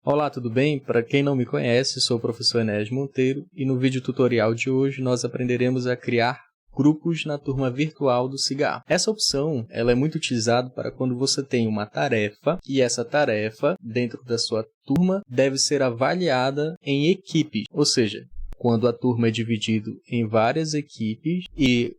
Olá, tudo bem? Para quem não me conhece, sou o professor Enéas Monteiro e no vídeo tutorial de hoje nós aprenderemos a criar grupos na turma virtual do SIGA. Essa opção ela é muito utilizada para quando você tem uma tarefa e essa tarefa, dentro da sua turma, deve ser avaliada em equipes, ou seja, quando a turma é dividida em várias equipes e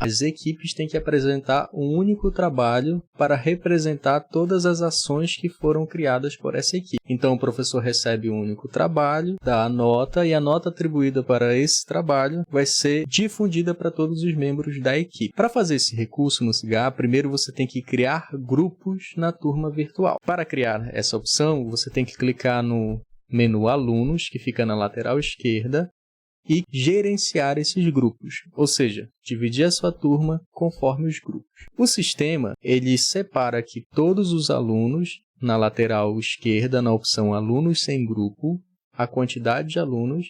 as equipes têm que apresentar um único trabalho para representar todas as ações que foram criadas por essa equipe. Então, o professor recebe um único trabalho, dá a nota, e a nota atribuída para esse trabalho vai ser difundida para todos os membros da equipe. Para fazer esse recurso no SIGA, primeiro você tem que criar grupos na turma virtual. Para criar essa opção, você tem que clicar no menu Alunos, que fica na lateral esquerda, e gerenciar esses grupos, ou seja, dividir a sua turma conforme os grupos. O sistema ele separa aqui todos os alunos na lateral esquerda, na opção Alunos sem grupo, a quantidade de alunos,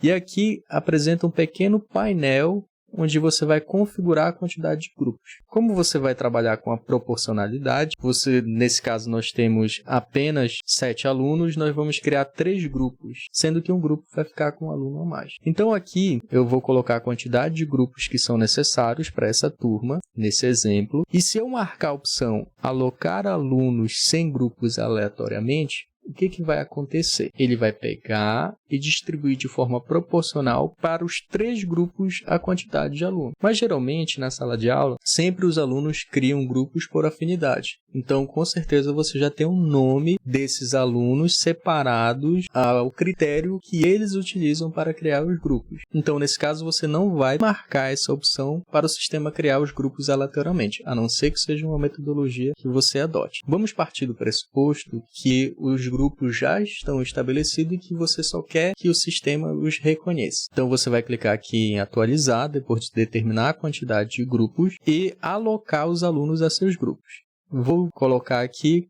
e aqui apresenta um pequeno painel onde você vai configurar a quantidade de grupos. Como você vai trabalhar com a proporcionalidade, nesse caso nós temos apenas 7 alunos, nós vamos criar 3 grupos, sendo que um grupo vai ficar com um aluno a mais. Então aqui eu vou colocar a quantidade de grupos que são necessários para essa turma, nesse exemplo, e se eu marcar a opção alocar alunos sem grupos aleatoriamente, o que vai acontecer? Ele vai pegar e distribuir de forma proporcional para os 3 grupos a quantidade de alunos. Mas geralmente na sala de aula, sempre os alunos criam grupos por afinidade. Então, com certeza você já tem um nome desses alunos separados ao critério que eles utilizam para criar os grupos. Então, nesse caso, você não vai marcar essa opção para o sistema criar os grupos aleatoriamente, a não ser que seja uma metodologia que você adote. Vamos partir do pressuposto que os grupos já estão estabelecidos e que você só quer que o sistema os reconheça. Então, você vai clicar aqui em atualizar, depois de determinar a quantidade de grupos e alocar os alunos a seus grupos. Vou colocar aqui,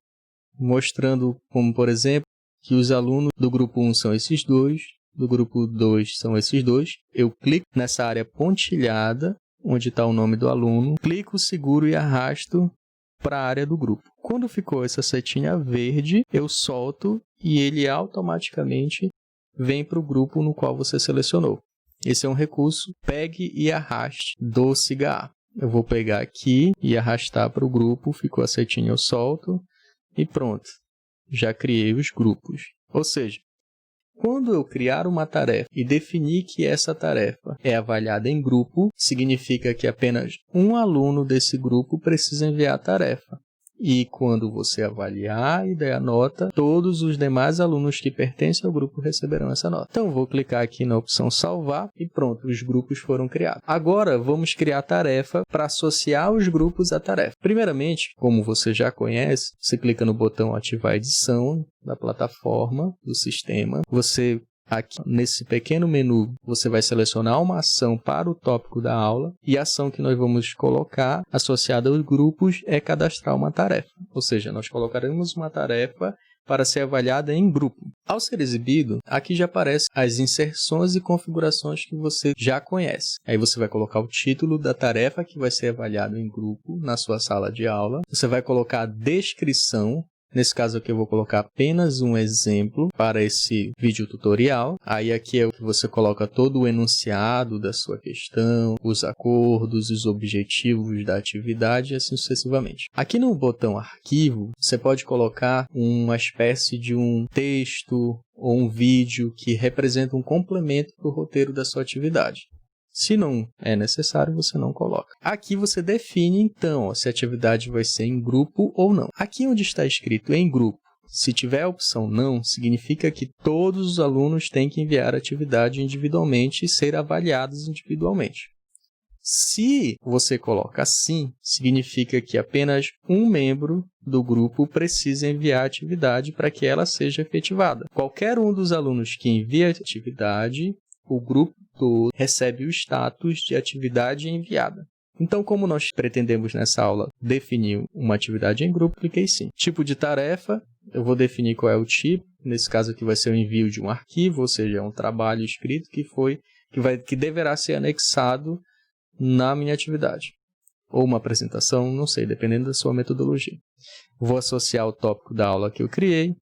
mostrando como, por exemplo, que os alunos do grupo 1 são esses dois, do grupo 2 são esses dois. Eu clico nessa área pontilhada, onde está o nome do aluno, clico, seguro e arrasto para a área do grupo. Quando ficou essa setinha verde, eu solto e ele automaticamente vem para o grupo no qual você selecionou. Esse é um recurso pegue e arraste do SIGA. Eu vou pegar aqui e arrastar para o grupo, ficou a setinha, eu solto e pronto. Já criei os grupos. Ou seja, quando eu criar uma tarefa e definir que essa tarefa é avaliada em grupo, significa que apenas um aluno desse grupo precisa enviar a tarefa. E quando você avaliar e der a nota, todos os demais alunos que pertencem ao grupo receberão essa nota. Então, vou clicar aqui na opção salvar e pronto, os grupos foram criados. Agora, vamos criar a tarefa para associar os grupos à tarefa. Primeiramente, como você já conhece, você clica no botão ativar edição da plataforma, do sistema. Aqui, nesse pequeno menu, você vai selecionar uma ação para o tópico da aula e a ação que nós vamos colocar associada aos grupos é cadastrar uma tarefa. Ou seja, nós colocaremos uma tarefa para ser avaliada em grupo. Ao ser exibido, aqui já aparecem as inserções e configurações que você já conhece. Aí você vai colocar o título da tarefa que vai ser avaliada em grupo na sua sala de aula. Você vai colocar a descrição. Nesse caso aqui eu vou colocar apenas um exemplo para esse vídeo tutorial. Aí aqui é o que você coloca todo o enunciado da sua questão, os acordos, os objetivos da atividade e assim sucessivamente. Aqui no botão arquivo, você pode colocar uma espécie de um texto ou um vídeo que representa um complemento para o roteiro da sua atividade. Se não é necessário, você não coloca. Aqui você define, então, se a atividade vai ser em grupo ou não. Aqui onde está escrito em grupo, se tiver a opção não, significa que todos os alunos têm que enviar a atividade individualmente e ser avaliados individualmente. Se você coloca sim, significa que apenas um membro do grupo precisa enviar a atividade para que ela seja efetivada. Qualquer um dos alunos que envia a atividade, o grupo todo recebe o status de atividade enviada. Então, como nós pretendemos nessa aula definir uma atividade em grupo, cliquei sim. Tipo de tarefa, eu vou definir qual é o tipo. Nesse caso aqui vai ser o envio de um arquivo, ou seja, é um trabalho escrito que deverá ser anexado na minha atividade. Ou uma apresentação, não sei, dependendo da sua metodologia. Vou associar o tópico da aula que eu criei.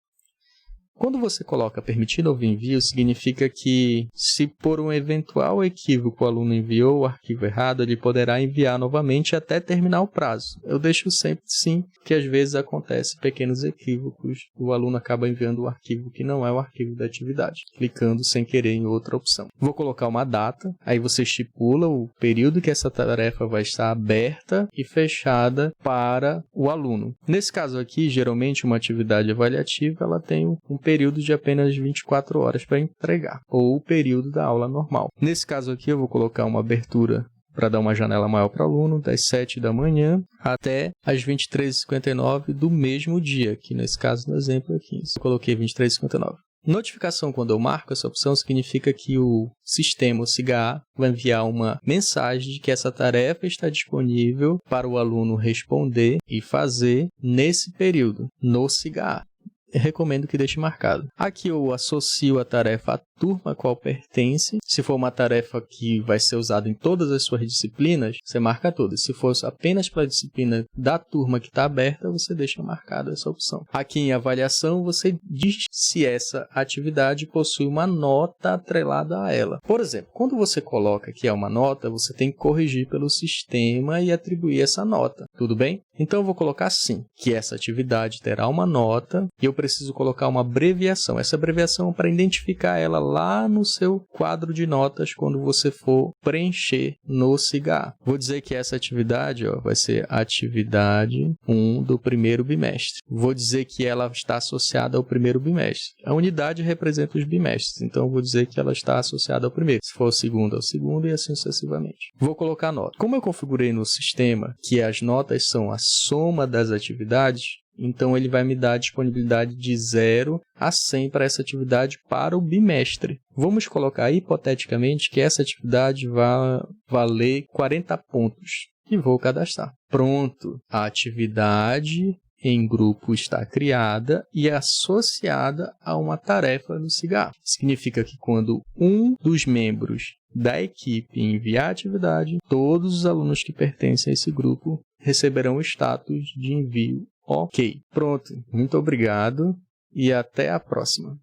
Quando você coloca permitir novo envio, significa que, se por um eventual equívoco o aluno enviou o arquivo errado, ele poderá enviar novamente até terminar o prazo. Eu deixo sempre sim, que às vezes acontece pequenos equívocos, o aluno acaba enviando o arquivo que não é o arquivo da atividade, clicando sem querer em outra opção. Vou colocar uma data, aí você estipula o período que essa tarefa vai estar aberta e fechada para o aluno. Nesse caso aqui, geralmente uma atividade avaliativa ela tem um período de apenas 24 horas para entregar, ou o período da aula normal. Nesse caso aqui, eu vou colocar uma abertura para dar uma janela maior para o aluno, das 7 da manhã até as 23h59 do mesmo dia, que nesse caso, no exemplo aqui, eu coloquei 23h59. Notificação, quando eu marco essa opção, significa que o sistema, o SIGA, vai enviar uma mensagem de que essa tarefa está disponível para o aluno responder e fazer nesse período, no SIGA. Recomendo que deixe marcado. Aqui eu associo a tarefa à turma a qual pertence. Se for uma tarefa que vai ser usada em todas as suas disciplinas, você marca todas. Se for apenas para a disciplina da turma que está aberta, você deixa marcada essa opção. Aqui em avaliação, você diz se essa atividade possui uma nota atrelada a ela. Por exemplo, quando você coloca que é uma nota, você tem que corrigir pelo sistema e atribuir essa nota. Tudo bem? Então eu vou colocar sim, que essa atividade terá uma nota e eu preciso colocar uma abreviação. Essa abreviação é para identificar ela lá no seu quadro de notas quando você for preencher no SIGA. Vou dizer que essa atividade vai ser atividade 1 do primeiro bimestre. Vou dizer que ela está associada ao primeiro bimestre. A unidade representa os bimestres, então eu vou dizer que ela está associada ao primeiro. Se for o segundo, ao segundo e assim sucessivamente. Vou colocar a nota. Como eu configurei no sistema que as notas são a soma das atividades, então ele vai me dar a disponibilidade de 0 a 100 para essa atividade para o bimestre. Vamos colocar hipoteticamente que essa atividade vai valer 40 pontos e vou cadastrar. Pronto, a atividade em grupo está criada e associada a uma tarefa no SIGA. Significa que quando um dos membros da equipe enviar a atividade, todos os alunos que pertencem a esse grupo receberão o status de envio OK. Pronto, muito obrigado e até a próxima.